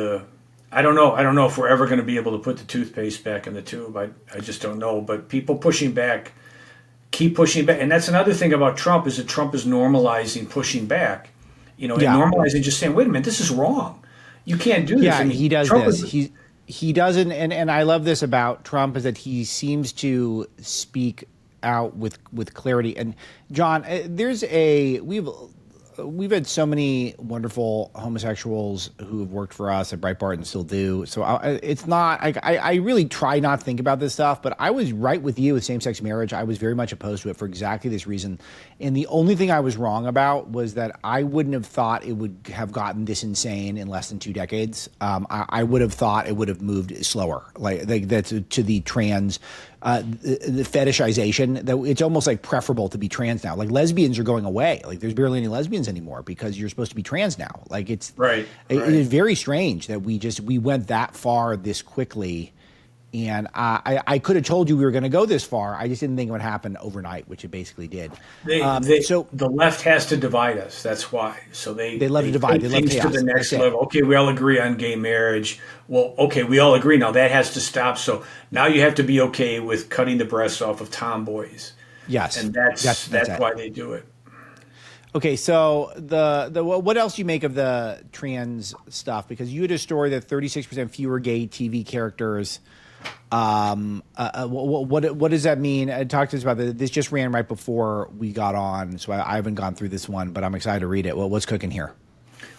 I don't know if we're ever going to be able to put the toothpaste back in the tube. I just don't know. But people pushing back. Keep pushing back. And that's another thing about Trump is that Trump is normalizing pushing back. And normalizing just saying, wait a minute, this is wrong. You can't do this. Yeah, he does Trump this. He doesn't, and I love this about Trump is that he seems to speak out with clarity. And John, we've we've had so many wonderful homosexuals who have worked for us at Breitbart and still do. So it's not, I really try not to think about this stuff, but I was right with you with same-sex marriage. I was very much opposed to it for exactly this reason. And the only thing I was wrong about was that I wouldn't have thought it would have gotten this insane in less than 2 decades. I would have thought it would have moved slower, like that's to the trans, the fetishization, that it's almost like preferable to be trans now. Like lesbians are going away. Like there's barely any lesbians anymore because you're supposed to be trans now. Like it's right. It is very strange that we went that far this quickly. And I could have told you we were going to go this far. I just didn't think it would happen overnight, which it basically did. So the left has to divide us. That's why. So they love to divide. They love things chaos. To the next level. Okay, we all agree on gay marriage. Well, okay, we all agree now. That has to stop. So now you have to be okay with cutting the breasts off of tomboys. Yes, and that's why they do it. Okay, so the what else do you make of the trans stuff? Because you had a story that 36% fewer gay TV characters. What does that mean? Talk to us about this. This just ran right before we got on, so I haven't gone through this one, but I'm excited to read it. Well, what's cooking here?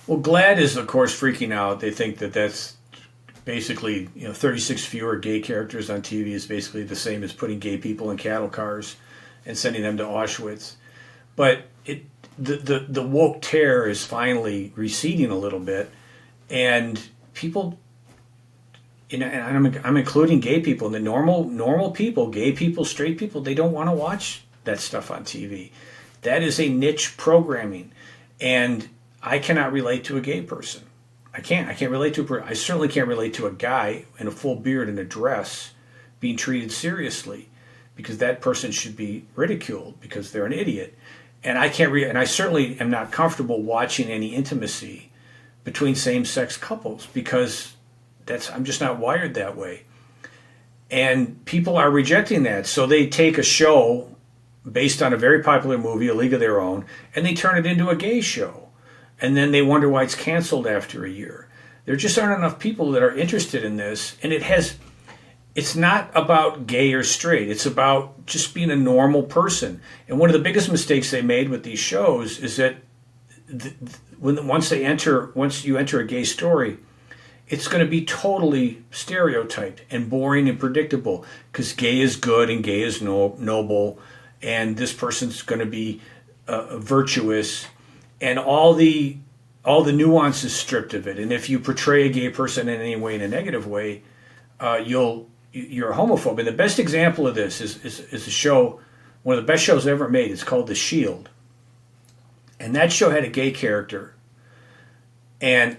Well, GLAAD is, of course, freaking out. They think that that's basically, 36 fewer gay characters on TV is basically the same as putting gay people in cattle cars and sending them to Auschwitz. But the woke terror is finally receding a little bit, and people. And I'm including gay people, and the normal people, gay people, straight people, they don't want to watch that stuff on TV. That is a niche programming, and I cannot relate to a gay person. I can't relate to a person. I certainly can't relate to a guy in a full beard and a dress being treated seriously, because that person should be ridiculed because they're an idiot. And I can't and I certainly am not comfortable watching any intimacy between same-sex couples because I'm just not wired that way. And people are rejecting that. So they take a show based on a very popular movie, A League of Their Own, and they turn it into a gay show. And then they wonder why it's canceled after a year. There just aren't enough people that are interested in this. And it's not about gay or straight. It's about just being a normal person. And one of the biggest mistakes they made with these shows is that once you enter a gay story, it's going to be totally stereotyped and boring and predictable because gay is good and gay is noble, and this person's going to be virtuous, and all the nuances stripped of it. And if you portray a gay person in any way, in a negative way, you're a homophobe. And the best example of this is a show, one of the best shows ever made. It's called The Shield, and that show had a gay character, and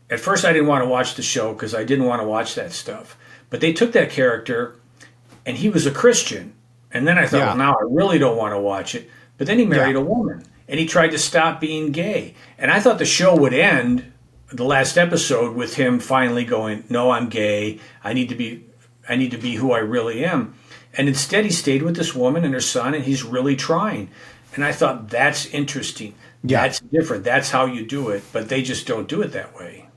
at first, I didn't want to watch the show because I didn't want to watch that stuff. But they took that character, and he was a Christian. And then I thought, well, now I really don't want to watch it. But then he married a woman, and he tried to stop being gay. And I thought the show would end, the last episode, with him finally going, no, I'm gay. I need to be who I really am. And instead, he stayed with this woman and her son, and he's really trying. And I thought, that's interesting. Yeah. That's different. That's how you do it. But they just don't do it that way.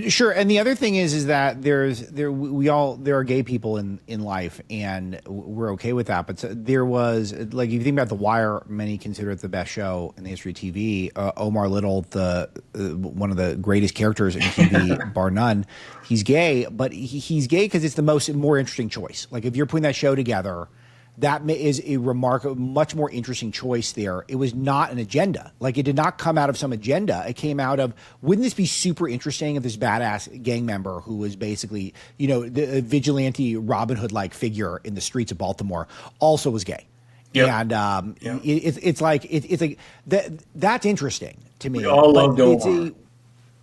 Sure, and the other thing is that there are gay people in life, and we're okay with that. But there was, like, if you think about The Wire, many consider it the best show in the history of TV. Omar Little, one of the greatest characters in TV, bar none. He's gay, but he's gay because it's the more interesting choice. Like if you're putting that show together, that is a much more interesting choice there. It was not an agenda. Like it did not come out of some agenda. It came out of, wouldn't this be super interesting if this badass gang member who was basically, the vigilante Robin Hood-like figure in the streets of Baltimore also was gay. Yep. And it's like that's interesting to me. We all love Omar.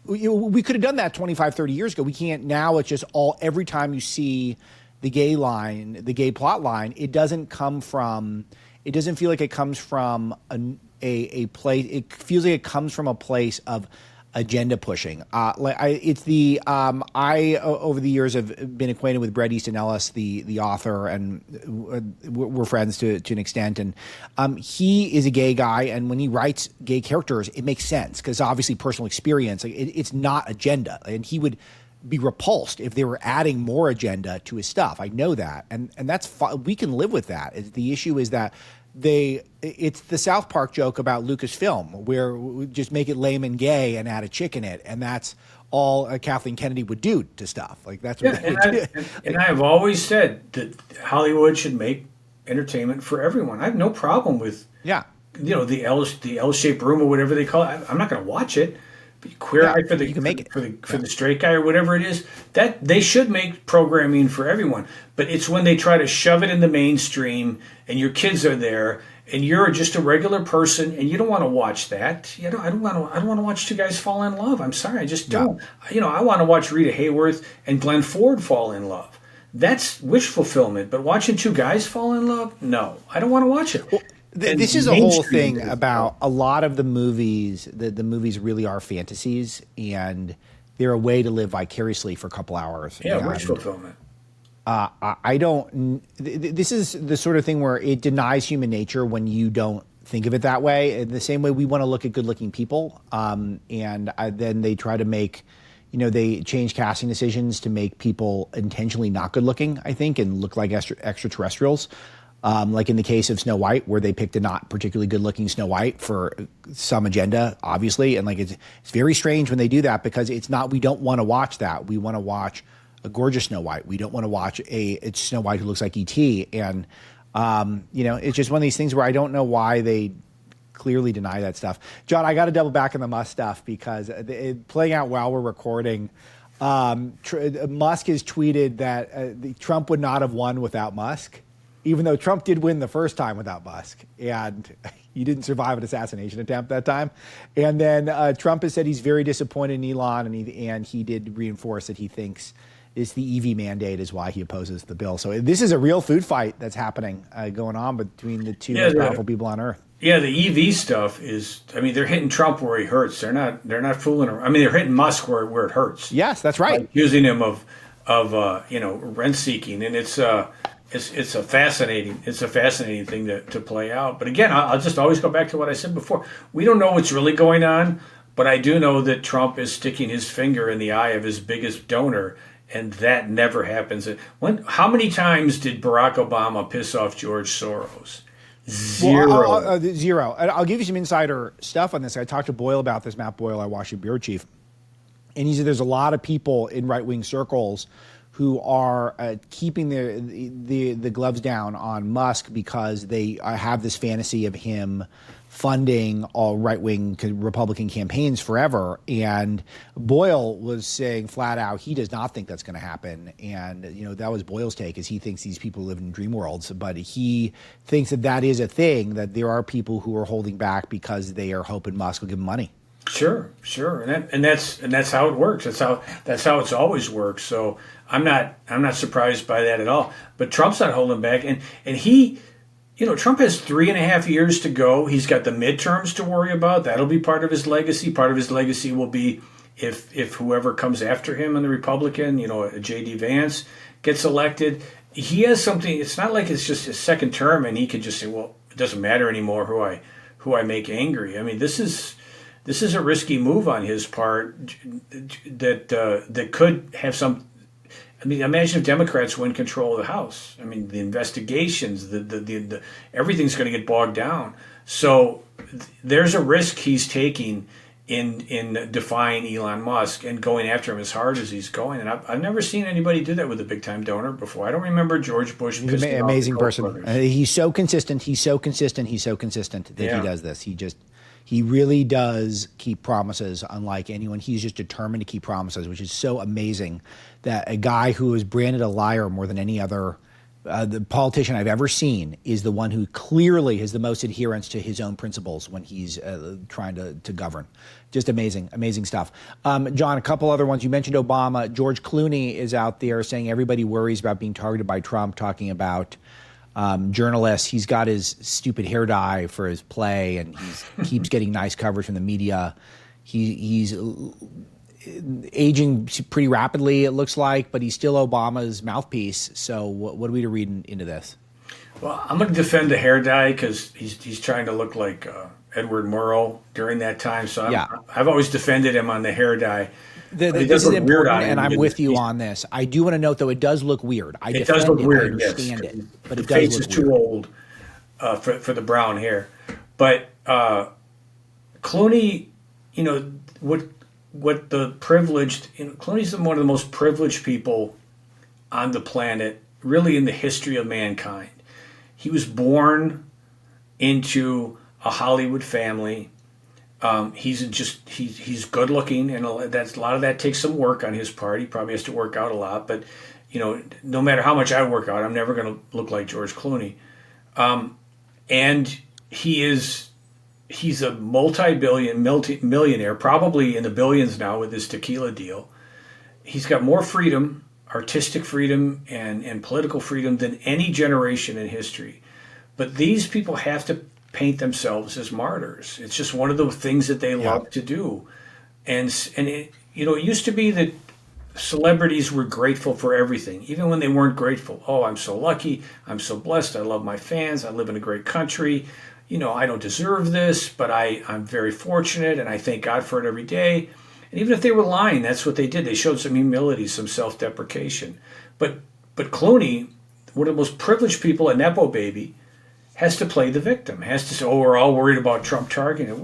We could have done that 25, 30 years ago. We can't now. It's just every time you see the gay plot line, it doesn't feel like it comes from a place. It feels like it comes from a place of agenda pushing. Over the years have been acquainted with Bret Easton Ellis, the author, and we're friends to an extent. And he is a gay guy, and when he writes gay characters, it makes sense because obviously personal experience. It's not agenda, and he would be repulsed if they were adding more agenda to his stuff. I know that, and that's we can live with that. The issue is that it's the South Park joke about Lucasfilm, where we just make it lame and gay and add a chick in it, and that's all Kathleen Kennedy would do to stuff. Like that's what they do. And I have always said that Hollywood should make entertainment for everyone. I have no problem with the L-shaped room or whatever they call it. I'm not going to watch it. Queer Eye for the straight guy or whatever it is, that they should make programming for everyone. But it's when they try to shove it in the mainstream and your kids are there and you're just a regular person and you don't want to watch that. I don't want to watch two guys fall in love. I'm sorry, I just don't. I want to watch Rita Hayworth and Glenn Ford fall in love. That's wish fulfillment. But watching two guys fall in love, no, I don't want to watch it. Well, this is a whole thing about a lot of the movies. The movies really are fantasies, and they're a way to live vicariously for a couple hours. Yeah, wish fulfillment. I don't. This is the sort of thing where it denies human nature when you don't think of it that way. In the same way, we want to look at good-looking people, and then they try to make, they change casting decisions to make people intentionally not good-looking, I think, and look like extraterrestrials. Like in the case of Snow White, where they picked a not particularly good-looking Snow White for some agenda, obviously, and like it's very strange when they do that because it's not. We don't want to watch that. We want to watch a gorgeous Snow White. We don't want to watch it's Snow White who looks like E.T. And it's just one of these things where I don't know why they clearly deny that stuff. John, I got to double back on the Musk stuff because playing out while we're recording. Musk has tweeted that Trump would not have won without Musk. Even though Trump did win the first time without Musk, and he didn't survive an assassination attempt that time. And then Trump has said he's very disappointed in Elon, and he did reinforce that he thinks it's the EV mandate is why he opposes the bill. So this is a real food fight that's happening, going on between the two most powerful people on earth. Yeah, the EV stuff is. I mean, they're hitting Trump where he hurts. They're not fooling around. I mean, they're hitting Musk where it hurts. Yes, that's right. Accusing him of rent seeking, and it's a fascinating thing to play out. But again, I'll just always go back to what I said before. We don't know what's really going on, but I do know that Trump is sticking his finger in the eye of his biggest donor, and that never happens. How many times did Barack Obama piss off George Soros? Zero. Well, zero. I'll give you some insider stuff on this. I talked to Boyle about this, Matt Boyle, our Washington bureau chief, and he said there's a lot of people in right-wing circles who are keeping the gloves down on Musk because they have this fantasy of him funding all right-wing Republican campaigns forever. And Boyle was saying flat out he does not think that's going to happen. And that was Boyle's take, is he thinks these people live in dream worlds, but he thinks that is a thing, that there are people who are holding back because they are hoping Musk will give them money. Sure, and that's how it works. That's how it's always worked. So I'm not surprised by that at all. But Trump's not holding back, and he, Trump has 3.5 years to go. He's got the midterms to worry about. That'll be part of his legacy. Part of his legacy will be if whoever comes after him on the Republican, a J.D. Vance gets elected. He has something. It's not like it's just his second term, and he could just say, well, it doesn't matter anymore who I make angry. I mean, this is a risky move on his part that could have some. I mean, imagine if Democrats win control of the House. I mean, the investigations, the everything's going to get bogged down. So there's a risk he's taking in defying Elon Musk and going after him as hard as he's going. And I've never seen anybody do that with a big time donor before. I don't remember George Bush. He's an amazing person. He's so consistent. He's so consistent that he does this. He really does keep promises unlike anyone. He's just determined to keep promises, which is so amazing that a guy who is branded a liar more than any other the politician I've ever seen is the one who clearly has the most adherence to his own principles when he's trying to govern. Just amazing stuff. John, a couple other ones. You mentioned Obama. George Clooney is out there saying everybody worries about being targeted by Trump, talking about journalists. He's got his stupid hair dye for his play, and he keeps getting nice coverage from the media. He's aging pretty rapidly, it looks like, but he's still Obama's mouthpiece. So what are we to read into this? Well, I'm going to defend the hair dye because he's trying to look like Edward Murrow during that time. So I've always defended him on the hair dye. This is important, and I'm with you on this. I do want to note, though, it does look weird. I understand it, but it does look weird. The face is too old. for the brown hair. But Clooney, what the privileged, Clooney's one of the most privileged people on the planet, really in the history of mankind. He was born into a Hollywood family. He's good looking, and a lot of that takes some work on his part. He probably has to work out a lot, but no matter how much I work out, I'm never going to look like George Clooney. And he's a millionaire, probably in the billions now with his tequila deal. He's got more freedom, artistic freedom, and political freedom than any generation in history. But these people have to paint themselves as martyrs. It's just one of the things that they love to do. And it used to be that celebrities were grateful for everything, even when they weren't grateful. Oh, I'm so lucky. I'm so blessed. I love my fans. I live in a great country. I don't deserve this, but I'm very fortunate, and I thank God for it every day. And even if they were lying, that's what they did. They showed some humility, some self-deprecation. But Clooney, one of the most privileged people, a Nepo baby, has to play the victim, has to say, oh, we're all worried about Trump targeting.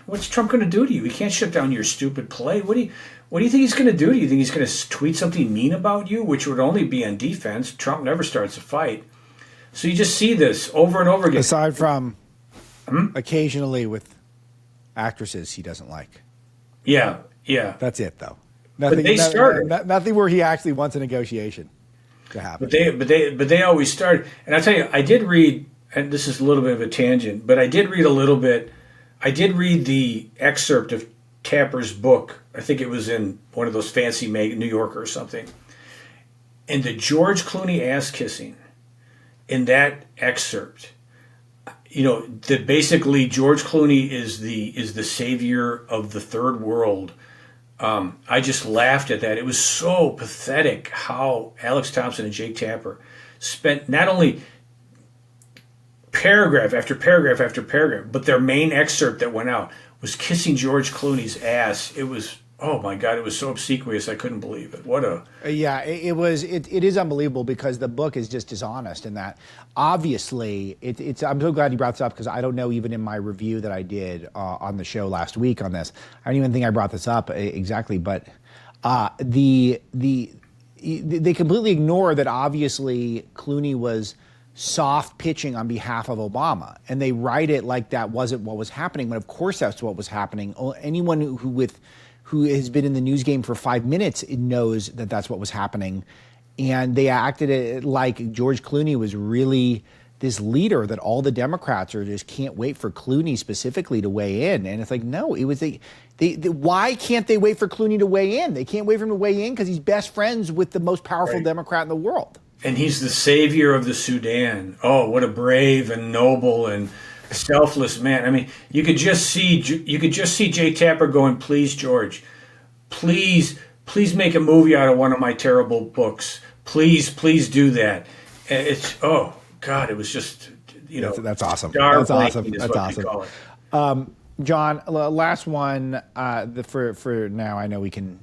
What's Trump going to do to you? He can't shut down your stupid play. What do you think he's going to do? Do you think he's going to tweet something mean about you, which would only be on defense? Trump never starts a fight. So you just see this over and over again. Aside from occasionally with actresses he doesn't like. Yeah. That's it, though. Nothing where he actually wants a negotiation to happen. But they always start. And I tell you, I did read, and this is a little bit of a tangent, but I did read a little bit. I did read the excerpt of Tapper's book. I think it was in one of those fancy New Yorker or something. And the George Clooney ass kissing in that excerpt, that basically George Clooney is the savior of the third world. I just laughed at that. It was so pathetic how Alex Thompson and Jake Tapper spent not only paragraph after paragraph after paragraph, but their main excerpt that went out was kissing George Clooney's ass. It was, oh my God, it was so obsequious. I couldn't believe it. It is unbelievable because the book is just dishonest in that obviously it's I'm so glad you brought this up because I don't know, even in my review that I did on the show last week on this, I don't even think I brought this up exactly, but they completely ignore that obviously Clooney was soft pitching on behalf of Obama, and they write it like that wasn't what was happening, but of course that's what was happening. Anyone who has been in the news game for 5 minutes knows that that's what was happening. And they acted it like George Clooney was really this leader that all the Democrats just can't wait for Clooney specifically to weigh in. And it's like, no, it was why can't they wait for Clooney to weigh in? They can't wait for him to weigh in because he's best friends with the most powerful Democrat in the world. And he's the savior of the Sudan. Oh, what a brave and noble and selfless man. I mean, you could just see Jake Tapper going, please, George, please make a movie out of one of my terrible books. Please do that. And it's, oh God, it was just, that's awesome. That's awesome. That's awesome. John, last one for now. I know we can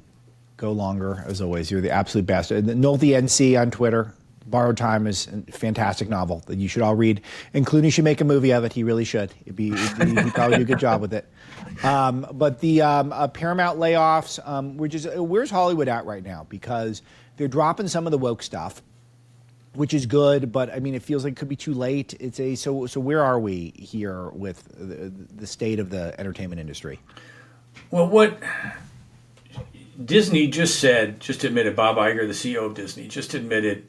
go longer as always. You're the absolute best. Nolte NC on Twitter. Borrowed Time is a fantastic novel that you should all read, and Clooney should make a movie of it. He really should. He'd probably do a good job with it. But the Paramount layoffs, where's Hollywood at right now? Because they're dropping some of the woke stuff, which is good, but I mean, it feels like it could be too late. So where are we here with the state of the entertainment industry? Well, what Disney just admitted, Bob Iger, the CEO of Disney, just admitted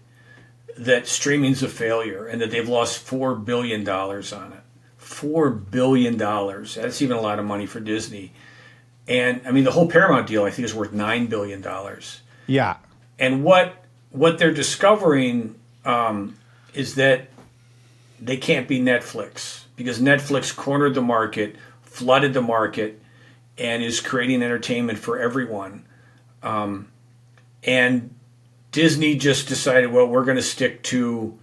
that streaming's a failure and that they've lost $4 billion on it. $4 billion. That's even a lot of money for Disney. And I mean, the whole Paramount deal, I think, is worth $9 billion. Yeah. And what they're discovering is that they can't be Netflix because Netflix cornered the market, flooded the market, and is creating entertainment for everyone. And Disney just decided, well, we're going to stick to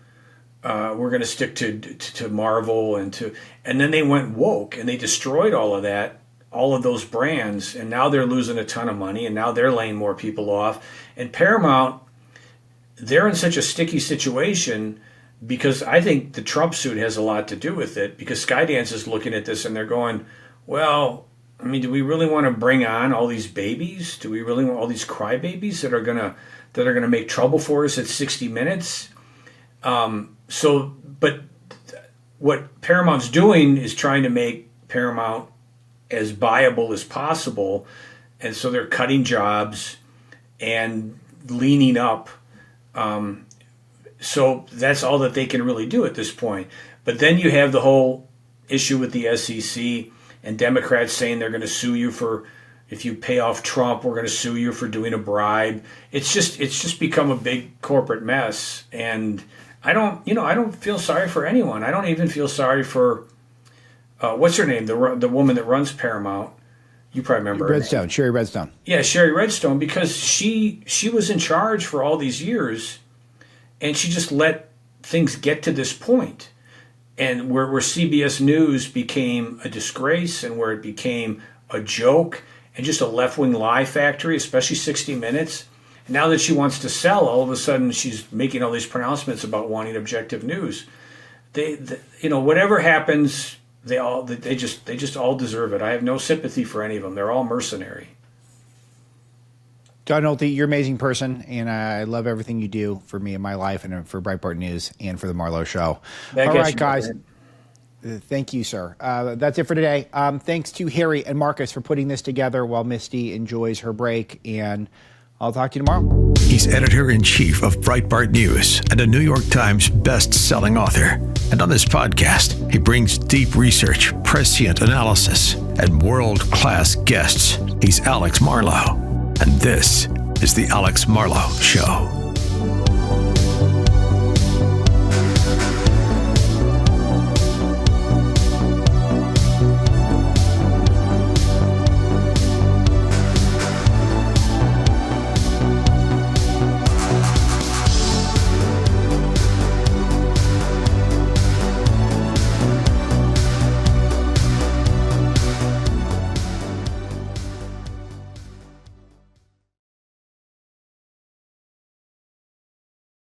Marvel and then they went woke and they destroyed all of those brands, and now they're losing a ton of money, and now they're laying more people off. And Paramount, they're in such a sticky situation because I think the Trump suit has a lot to do with it, because Skydance is looking at this and they're going, well, I mean, do we really want to bring on all these babies? Do we really want all these crybabies that are gonna make trouble for us at 60 Minutes? But what Paramount's doing is trying to make Paramount as viable as possible, and so they're cutting jobs and leaning up. So that's all that they can really do at this point. But then you have the whole issue with the SEC and Democrats saying they're going to sue you for, if you pay off Trump, we're going to sue you for doing a bribe. It's just become a big corporate mess, and I don't feel sorry for anyone. I don't even feel sorry for what's her name, the woman that runs Paramount. You probably remember Redstone, Sherry Redstone. Yeah, Sherry Redstone, because she was in charge for all these years, and she just let things get to this point. And where CBS News became a disgrace, and where it became a joke and just a left-wing lie factory, especially 60 Minutes. Now that she wants to sell, all of a sudden she's making all these pronouncements about wanting objective news. Whatever happens, they just all deserve it. I have no sympathy for any of them. They're all mercenary. John Nolte, you're an amazing person, and I love everything you do for me in my life and for Breitbart News and for the Marlowe Show. All right, guys. Thank you, sir. That's it for today. Thanks to Harry and Marcus for putting this together while Misty enjoys her break, and I'll talk to you tomorrow. He's editor-in-chief of Breitbart News and a New York Times best-selling author. And on this podcast, he brings deep research, prescient analysis, and world-class guests. He's Alex Marlowe. And this is The Alex Marlowe Show.